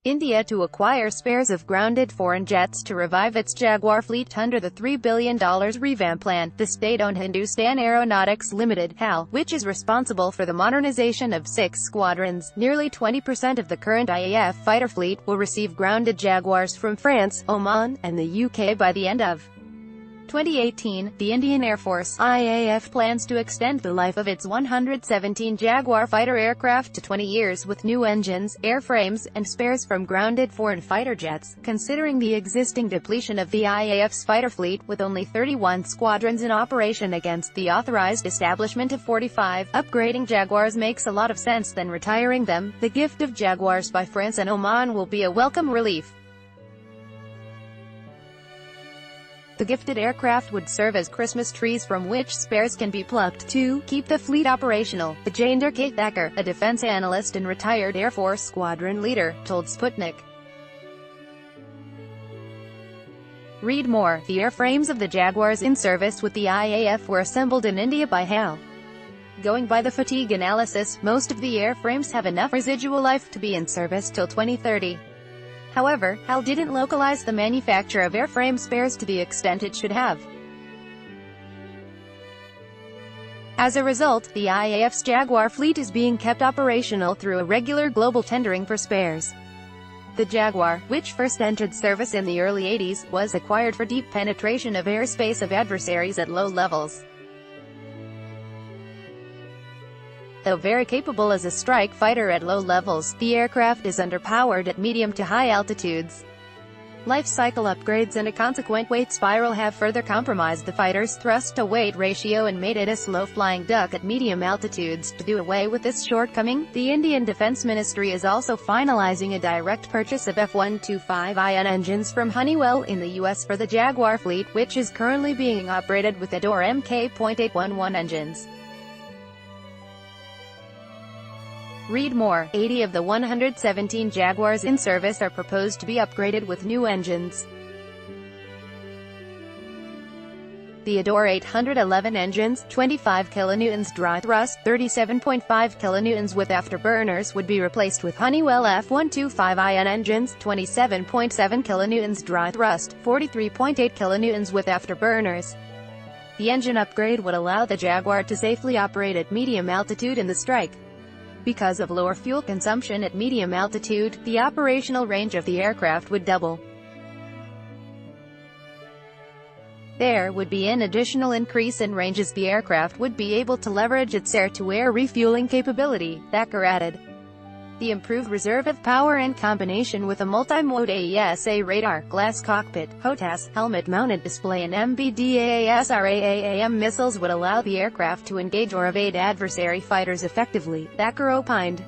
India to acquire spares of grounded foreign jets to revive its Jaguar fleet under the $3 billion revamp plan. The state-owned Hindustan Aeronautics Limited (HAL), which is responsible for the modernization of 6 squadrons, nearly 20% of the current IAF fighter fleet, will receive grounded Jaguars from France, Oman, and the UK by the end of 2018. The Indian Air Force (IAF) plans to extend the life of its 117 Jaguar fighter aircraft to 20 years with new engines, airframes, and spares from grounded foreign fighter jets, considering the existing depletion of the IAF's fighter fleet, with only 31 squadrons in operation against the authorized establishment of 45. Upgrading Jaguars makes a lot of sense than retiring them. The gift of Jaguars by France and Oman will be a welcome relief. The gifted aircraft would serve as Christmas trees from which spares can be plucked to keep the fleet operational, Bajender K. Thacker, a defense analyst and retired Air Force squadron leader, told Sputnik. Read more. The airframes of the Jaguars in service with the IAF were assembled in India by HAL. Going by the fatigue analysis, most of the airframes have enough residual life to be in service till 2030. However, HAL didn't localize the manufacture of airframe spares to the extent it should have. As a result, the IAF's Jaguar fleet is being kept operational through a regular global tendering for spares. The Jaguar, which first entered service in the early 80s, was acquired for deep penetration of airspace of adversaries at low levels. Though very capable as a strike fighter at low levels, the aircraft is underpowered at medium to high altitudes. Life cycle upgrades and a consequent weight spiral have further compromised the fighter's thrust-to-weight ratio and made it a slow-flying duck at medium altitudes. To do away with this shortcoming, the Indian Defence Ministry is also finalizing a direct purchase of F125IN engines from Honeywell in the U.S. for the Jaguar fleet, which is currently being operated with Jaguar Mk.811 engines. Read more. 80 of the 117 Jaguars in service are proposed to be upgraded with new engines. The Jaguar 811 engines, 25 kN dry thrust, 37.5 kN with afterburners, would be replaced with Honeywell F125IN engines, 27.7 kN dry thrust, 43.8 kN with afterburners. The engine upgrade would allow the Jaguar to safely operate at medium altitude in the strike. Because of lower fuel consumption at medium altitude, the operational range of the aircraft would double. There would be an additional increase in range as the aircraft would be able to leverage its air-to-air refueling capability, Thacker added. The improved reserve of power in combination with a multi-mode AESA radar, glass cockpit, HOTAS, helmet-mounted display and MBDAAS-RAAM missiles would allow the aircraft to engage or evade adversary fighters effectively, Thacker opined.